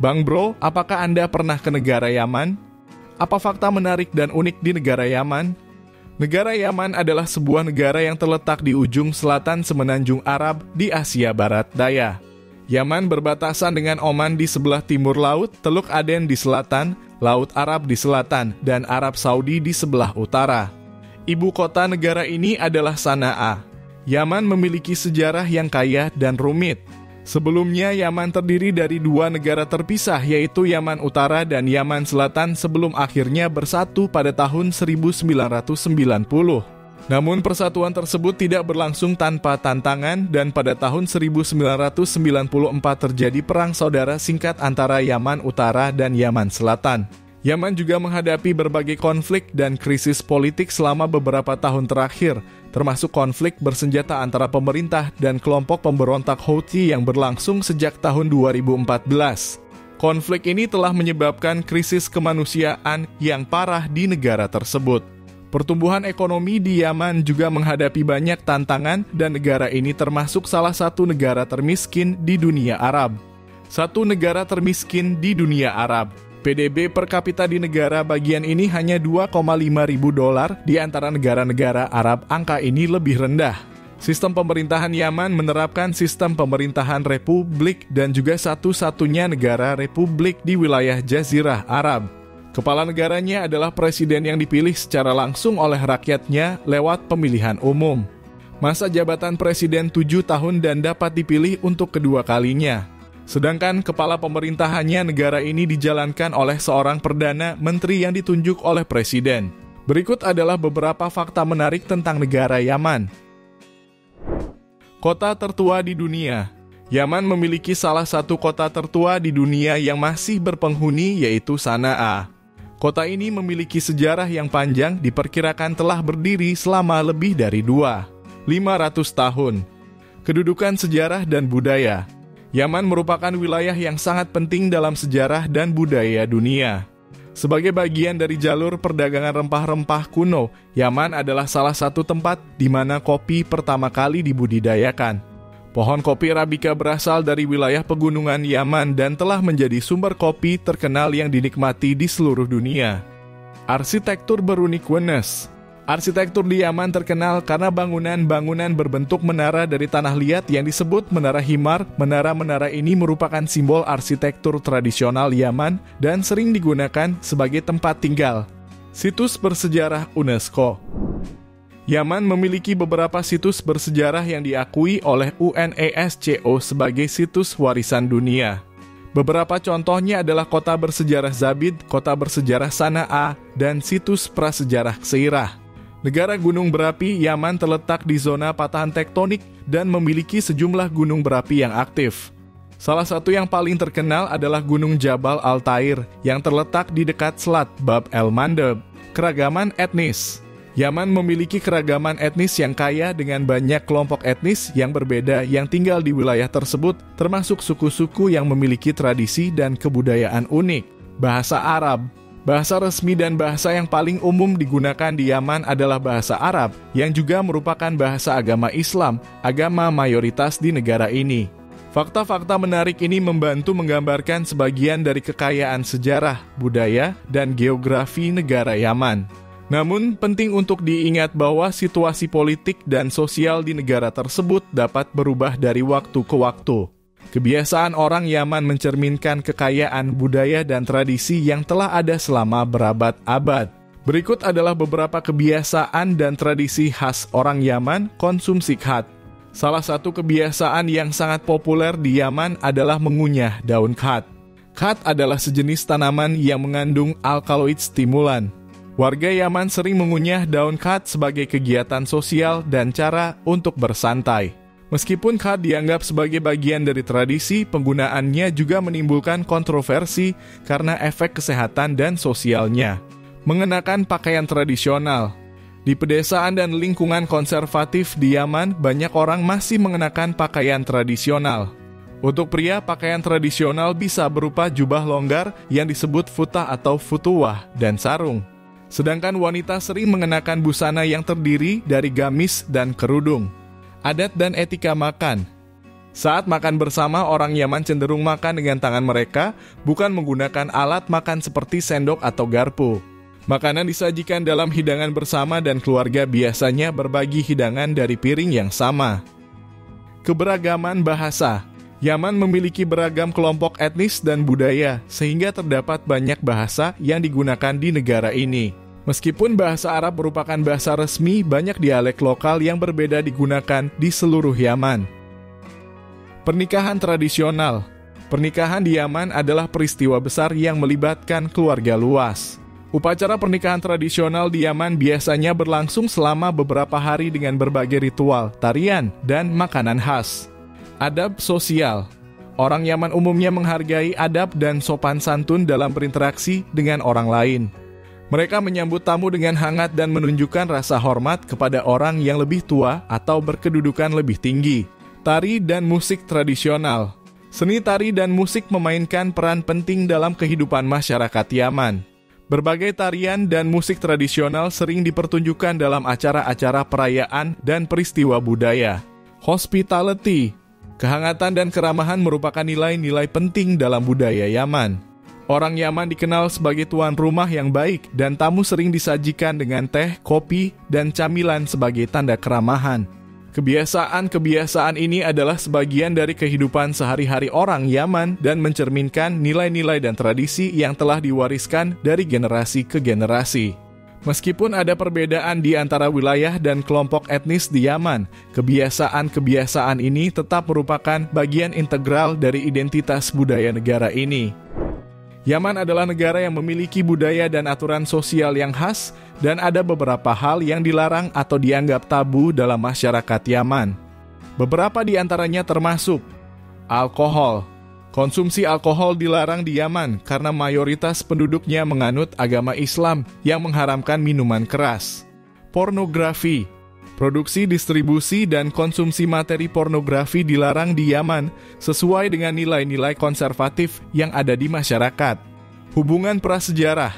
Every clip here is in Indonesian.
Bang Bro, apakah Anda pernah ke negara Yaman? Apa fakta menarik dan unik di negara Yaman? Negara Yaman adalah sebuah negara yang terletak di ujung selatan semenanjung Arab di Asia Barat Daya. Yaman berbatasan dengan Oman di sebelah timur laut, Teluk Aden di selatan, Laut Arab di selatan, dan Arab Saudi di sebelah utara. Ibu kota negara ini adalah Sanaa. Yaman memiliki sejarah yang kaya dan rumit. Sebelumnya, Yaman terdiri dari dua negara terpisah, yaitu Yaman Utara dan Yaman Selatan sebelum akhirnya bersatu pada tahun 1990. Namun persatuan tersebut tidak berlangsung tanpa tantangan dan pada tahun 1994 terjadi perang saudara singkat antara Yaman Utara dan Yaman Selatan. Yaman juga menghadapi berbagai konflik dan krisis politik selama beberapa tahun terakhir, termasuk konflik bersenjata antara pemerintah dan kelompok pemberontak Houthi yang berlangsung sejak tahun 2014. Konflik ini telah menyebabkan krisis kemanusiaan yang parah di negara tersebut. Pertumbuhan ekonomi di Yaman juga menghadapi banyak tantangan dan negara ini termasuk salah satu negara termiskin di dunia Arab. Satu negara termiskin di dunia Arab. PDB per kapita di negara bagian ini hanya 2,5 ribu dolar, di antara negara-negara Arab angka ini lebih rendah. Sistem pemerintahan Yaman menerapkan sistem pemerintahan republik dan juga satu-satunya negara republik di wilayah Jazirah Arab. Kepala negaranya adalah presiden yang dipilih secara langsung oleh rakyatnya lewat pemilihan umum. Masa jabatan presiden 7 tahun dan dapat dipilih untuk kedua kalinya. Sedangkan kepala pemerintahannya negara ini dijalankan oleh seorang perdana menteri yang ditunjuk oleh presiden. Berikut adalah beberapa fakta menarik tentang negara Yaman. Kota tertua di dunia. Yaman memiliki salah satu kota tertua di dunia yang masih berpenghuni, yaitu Sanaa. Kota ini memiliki sejarah yang panjang, diperkirakan telah berdiri selama lebih dari 500 tahun. Kedudukan sejarah dan budaya. Yaman merupakan wilayah yang sangat penting dalam sejarah dan budaya dunia. Sebagai bagian dari jalur perdagangan rempah-rempah kuno, Yaman adalah salah satu tempat di mana kopi pertama kali dibudidayakan. Pohon kopi Arabica berasal dari wilayah pegunungan Yaman dan telah menjadi sumber kopi terkenal yang dinikmati di seluruh dunia. Arsitektur berunik Wenes. Arsitektur di Yaman terkenal karena bangunan-bangunan berbentuk menara dari tanah liat yang disebut Menara Himar. Menara-menara ini merupakan simbol arsitektur tradisional Yaman dan sering digunakan sebagai tempat tinggal. Situs bersejarah UNESCO. Yaman memiliki beberapa situs bersejarah yang diakui oleh UNESCO sebagai situs warisan dunia. Beberapa contohnya adalah kota bersejarah Zabid, kota bersejarah Sanaa, dan situs prasejarah Seirah. Negara gunung berapi, Yaman terletak di zona patahan tektonik dan memiliki sejumlah gunung berapi yang aktif. Salah satu yang paling terkenal adalah Gunung Jabal Al-Tair yang terletak di dekat selat Bab el-Mandeb. Keragaman etnis. Yaman memiliki keragaman etnis yang kaya dengan banyak kelompok etnis yang berbeda yang tinggal di wilayah tersebut, termasuk suku-suku yang memiliki tradisi dan kebudayaan unik. Bahasa Arab. Bahasa resmi dan bahasa yang paling umum digunakan di Yaman adalah bahasa Arab, yang juga merupakan bahasa agama Islam, agama mayoritas di negara ini. Fakta-fakta menarik ini membantu menggambarkan sebagian dari kekayaan sejarah, budaya, dan geografi negara Yaman. Namun, penting untuk diingat bahwa situasi politik dan sosial di negara tersebut dapat berubah dari waktu ke waktu. Kebiasaan orang Yaman mencerminkan kekayaan budaya dan tradisi yang telah ada selama berabad-abad. Berikut adalah beberapa kebiasaan dan tradisi khas orang Yaman konsumsi khat. Salah satu kebiasaan yang sangat populer di Yaman adalah mengunyah daun khat. Khat adalah sejenis tanaman yang mengandung alkaloid stimulan. Warga Yaman sering mengunyah daun khat sebagai kegiatan sosial dan cara untuk bersantai. Meskipun khat dianggap sebagai bagian dari tradisi, penggunaannya juga menimbulkan kontroversi karena efek kesehatan dan sosialnya. Mengenakan pakaian tradisional. Di pedesaan dan lingkungan konservatif di Yaman, banyak orang masih mengenakan pakaian tradisional. Untuk pria, pakaian tradisional bisa berupa jubah longgar yang disebut futah atau futuwah dan sarung. Sedangkan wanita sering mengenakan busana yang terdiri dari gamis dan kerudung. Adat dan etika makan. Saat makan bersama, orang Yaman cenderung makan dengan tangan mereka, bukan menggunakan alat makan seperti sendok atau garpu. Makanan disajikan dalam hidangan bersama dan keluarga biasanya berbagi hidangan dari piring yang sama. Keberagaman bahasa. Yaman memiliki beragam kelompok etnis dan budaya, sehingga terdapat banyak bahasa yang digunakan di negara ini. Meskipun bahasa Arab merupakan bahasa resmi, banyak dialek lokal yang berbeda digunakan di seluruh Yaman. Pernikahan tradisional. Pernikahan di Yaman adalah peristiwa besar yang melibatkan keluarga luas. Upacara pernikahan tradisional di Yaman biasanya berlangsung selama beberapa hari dengan berbagai ritual, tarian, dan makanan khas. Adab sosial. Orang Yaman umumnya menghargai adab dan sopan santun dalam berinteraksi dengan orang lain. Mereka menyambut tamu dengan hangat dan menunjukkan rasa hormat kepada orang yang lebih tua atau berkedudukan lebih tinggi. Tari dan musik tradisional. Seni tari dan musik memainkan peran penting dalam kehidupan masyarakat Yaman. Berbagai tarian dan musik tradisional sering dipertunjukkan dalam acara-acara perayaan dan peristiwa budaya. Hospitality. Kehangatan dan keramahan merupakan nilai-nilai penting dalam budaya Yaman. Orang Yaman dikenal sebagai tuan rumah yang baik dan tamu sering disajikan dengan teh, kopi, dan camilan sebagai tanda keramahan. Kebiasaan-kebiasaan ini adalah sebagian dari kehidupan sehari-hari orang Yaman dan mencerminkan nilai-nilai dan tradisi yang telah diwariskan dari generasi ke generasi. Meskipun ada perbedaan di antara wilayah dan kelompok etnis di Yaman, kebiasaan-kebiasaan ini tetap merupakan bagian integral dari identitas budaya negara ini. Yaman adalah negara yang memiliki budaya dan aturan sosial yang khas, dan ada beberapa hal yang dilarang atau dianggap tabu dalam masyarakat Yaman. Beberapa di antaranya termasuk alkohol. Konsumsi alkohol dilarang di Yaman karena mayoritas penduduknya menganut agama Islam yang mengharamkan minuman keras. Pornografi. Produksi, distribusi, dan konsumsi materi pornografi dilarang di Yaman sesuai dengan nilai-nilai konservatif yang ada di masyarakat. Hubungan prasejarah.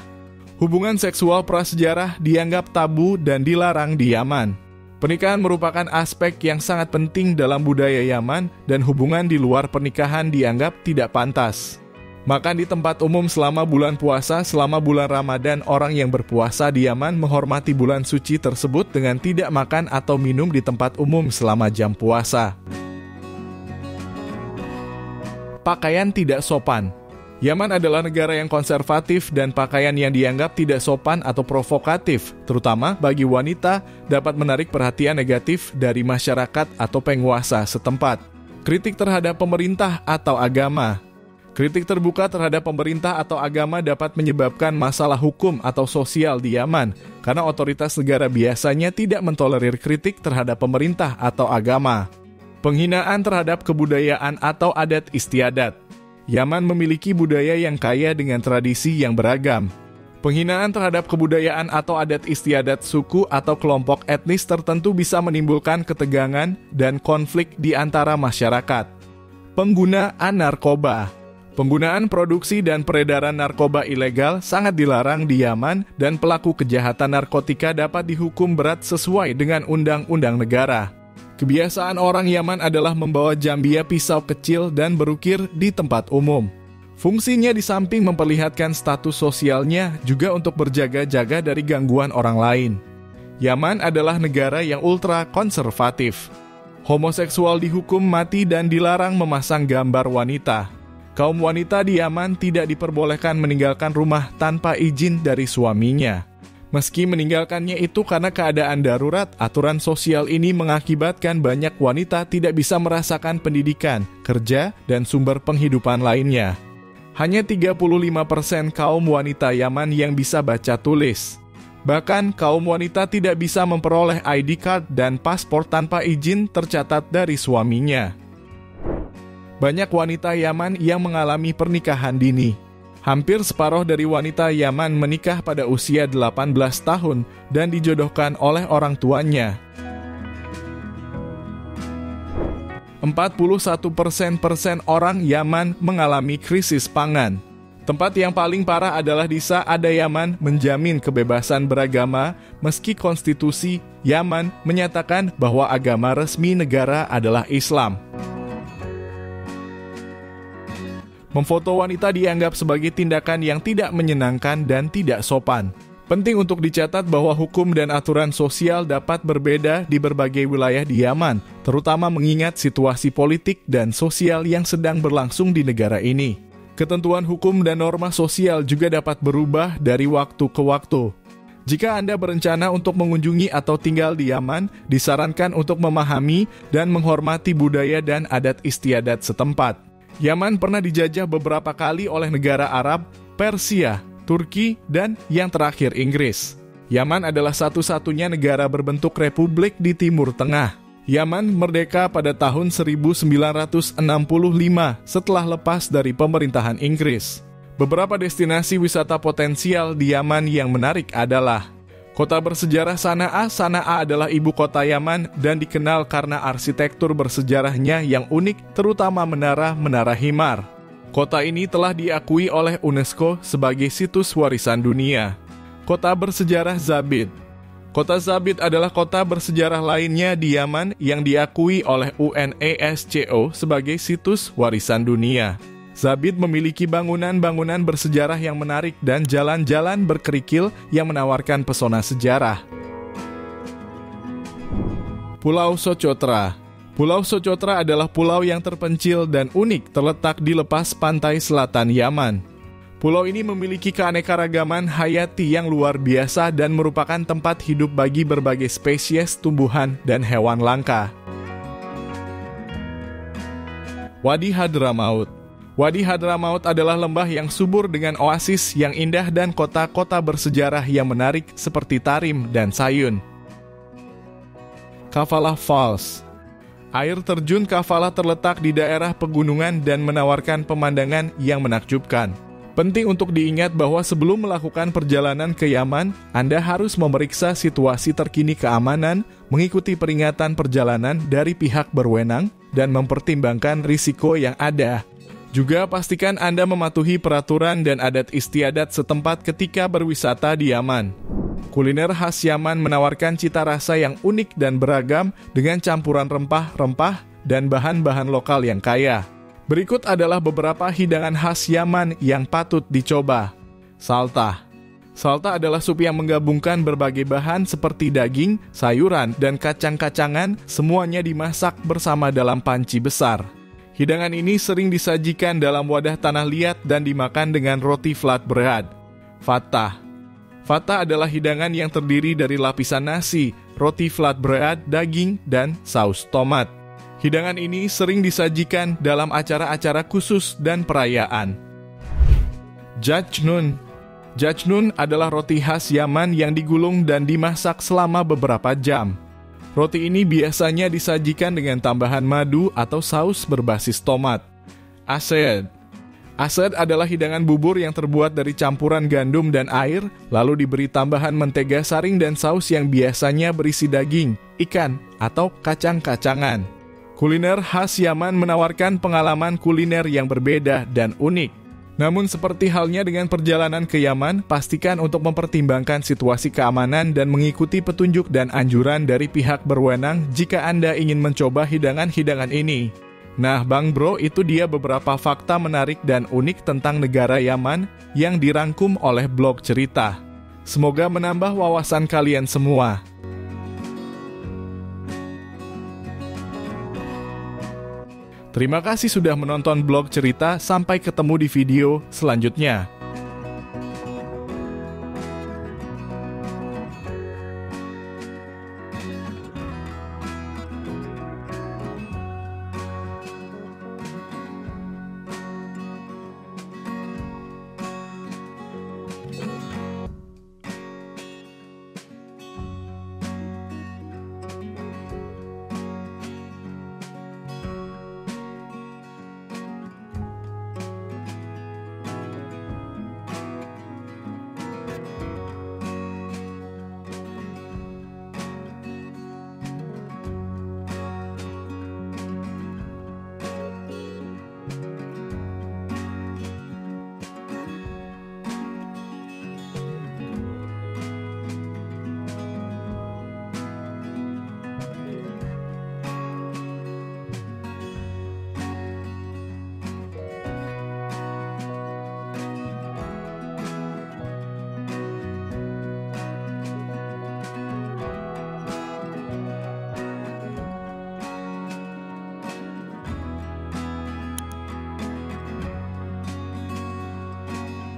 Hubungan seksual prasejarah dianggap tabu dan dilarang di Yaman. Pernikahan merupakan aspek yang sangat penting dalam budaya Yaman dan hubungan di luar pernikahan dianggap tidak pantas. Makan di tempat umum selama bulan puasa. Selama bulan Ramadan, orang yang berpuasa di Yaman menghormati bulan suci tersebut dengan tidak makan atau minum di tempat umum selama jam puasa. Pakaian tidak sopan. Yaman adalah negara yang konservatif dan pakaian yang dianggap tidak sopan atau provokatif, terutama bagi wanita, dapat menarik perhatian negatif dari masyarakat atau penguasa setempat. Kritik terhadap pemerintah atau agama. Kritik terbuka terhadap pemerintah atau agama dapat menyebabkan masalah hukum atau sosial di Yaman, karena otoritas negara biasanya tidak mentolerir kritik terhadap pemerintah atau agama. Penghinaan terhadap kebudayaan atau adat istiadat. Yaman memiliki budaya yang kaya dengan tradisi yang beragam. Penghinaan terhadap kebudayaan atau adat istiadat suku atau kelompok etnis tertentu bisa menimbulkan ketegangan dan konflik di antara masyarakat. Penggunaan narkoba. Penggunaan produksi dan peredaran narkoba ilegal sangat dilarang di Yaman dan pelaku kejahatan narkotika dapat dihukum berat sesuai dengan undang-undang negara. Kebiasaan orang Yaman adalah membawa jambia pisau kecil dan berukir di tempat umum. Fungsinya di samping memperlihatkan status sosialnya juga untuk berjaga-jaga dari gangguan orang lain. Yaman adalah negara yang ultra konservatif. Homoseksual dihukum mati dan dilarang memasang gambar wanita. Kaum wanita di Yaman tidak diperbolehkan meninggalkan rumah tanpa izin dari suaminya. Meski meninggalkannya itu karena keadaan darurat, aturan sosial ini mengakibatkan banyak wanita tidak bisa merasakan pendidikan, kerja, dan sumber penghidupan lainnya. Hanya 35% kaum wanita Yaman yang bisa baca tulis. Bahkan kaum wanita tidak bisa memperoleh ID card dan paspor tanpa izin tercatat dari suaminya. Banyak wanita Yaman yang mengalami pernikahan dini. Hampir separuh dari wanita Yaman menikah pada usia 18 tahun dan dijodohkan oleh orang tuanya. 41% orang Yaman mengalami krisis pangan. Tempat yang paling parah adalah di saat Yaman menjamin kebebasan beragama, meski konstitusi Yaman menyatakan bahwa agama resmi negara adalah Islam. Memfoto wanita dianggap sebagai tindakan yang tidak menyenangkan dan tidak sopan. Penting untuk dicatat bahwa hukum dan aturan sosial dapat berbeda di berbagai wilayah di Yaman, terutama mengingat situasi politik dan sosial yang sedang berlangsung di negara ini. Ketentuan hukum dan norma sosial juga dapat berubah dari waktu ke waktu. Jika Anda berencana untuk mengunjungi atau tinggal di Yaman, disarankan untuk memahami dan menghormati budaya dan adat istiadat setempat. Yaman pernah dijajah beberapa kali oleh negara Arab, Persia, Turki, dan yang terakhir Inggris. Yaman adalah satu-satunya negara berbentuk republik di Timur Tengah. Yaman merdeka pada tahun 1965 setelah lepas dari pemerintahan Inggris. Beberapa destinasi wisata potensial di Yaman yang menarik adalah kota bersejarah Sana'a. Sana'a adalah ibu kota Yaman dan dikenal karena arsitektur bersejarahnya yang unik, terutama menara Himar. Kota ini telah diakui oleh UNESCO sebagai situs warisan dunia. Kota bersejarah Zabid. Kota Zabid adalah kota bersejarah lainnya di Yaman yang diakui oleh UNESCO sebagai situs warisan dunia. Zabid memiliki bangunan-bangunan bersejarah yang menarik dan jalan-jalan berkerikil yang menawarkan pesona sejarah. Pulau Socotra. Pulau Socotra adalah pulau yang terpencil dan unik terletak di lepas pantai selatan Yaman. Pulau ini memiliki keanekaragaman hayati yang luar biasa dan merupakan tempat hidup bagi berbagai spesies tumbuhan dan hewan langka. Wadi Hadramaut. Wadi Hadramaut adalah lembah yang subur dengan oasis yang indah dan kota-kota bersejarah yang menarik seperti Tarim dan Sayun. Kafalah Falls. Air terjun Kafalah terletak di daerah pegunungan dan menawarkan pemandangan yang menakjubkan. Penting untuk diingat bahwa sebelum melakukan perjalanan ke Yaman, Anda harus memeriksa situasi terkini keamanan, mengikuti peringatan perjalanan dari pihak berwenang, dan mempertimbangkan risiko yang ada. Juga pastikan Anda mematuhi peraturan dan adat istiadat setempat ketika berwisata di Yaman. Kuliner khas Yaman menawarkan cita rasa yang unik dan beragam dengan campuran rempah-rempah dan bahan-bahan lokal yang kaya. Berikut adalah beberapa hidangan khas Yaman yang patut dicoba. Saltah. Saltah adalah sup yang menggabungkan berbagai bahan seperti daging, sayuran, dan kacang-kacangan, semuanya dimasak bersama dalam panci besar. Hidangan ini sering disajikan dalam wadah tanah liat dan dimakan dengan roti flatbread. Fattah. Fattah adalah hidangan yang terdiri dari lapisan nasi, roti flatbread, daging, dan saus tomat. Hidangan ini sering disajikan dalam acara-acara khusus dan perayaan. Jajnun. Jajnun adalah roti khas Yaman yang digulung dan dimasak selama beberapa jam. Roti ini biasanya disajikan dengan tambahan madu atau saus berbasis tomat. Ased. Ased adalah hidangan bubur yang terbuat dari campuran gandum dan air, lalu diberi tambahan mentega saring dan saus yang biasanya berisi daging, ikan, atau kacang-kacangan. Kuliner khas Yaman menawarkan pengalaman kuliner yang berbeda dan unik. Namun seperti halnya dengan perjalanan ke Yaman, pastikan untuk mempertimbangkan situasi keamanan dan mengikuti petunjuk dan anjuran dari pihak berwenang jika Anda ingin mencoba hidangan-hidangan ini. Nah Bang Bro, itu dia beberapa fakta menarik dan unik tentang negara Yaman yang dirangkum oleh blog cerita. Semoga menambah wawasan kalian semua. Terima kasih sudah menonton blog cerita, sampai ketemu di video selanjutnya.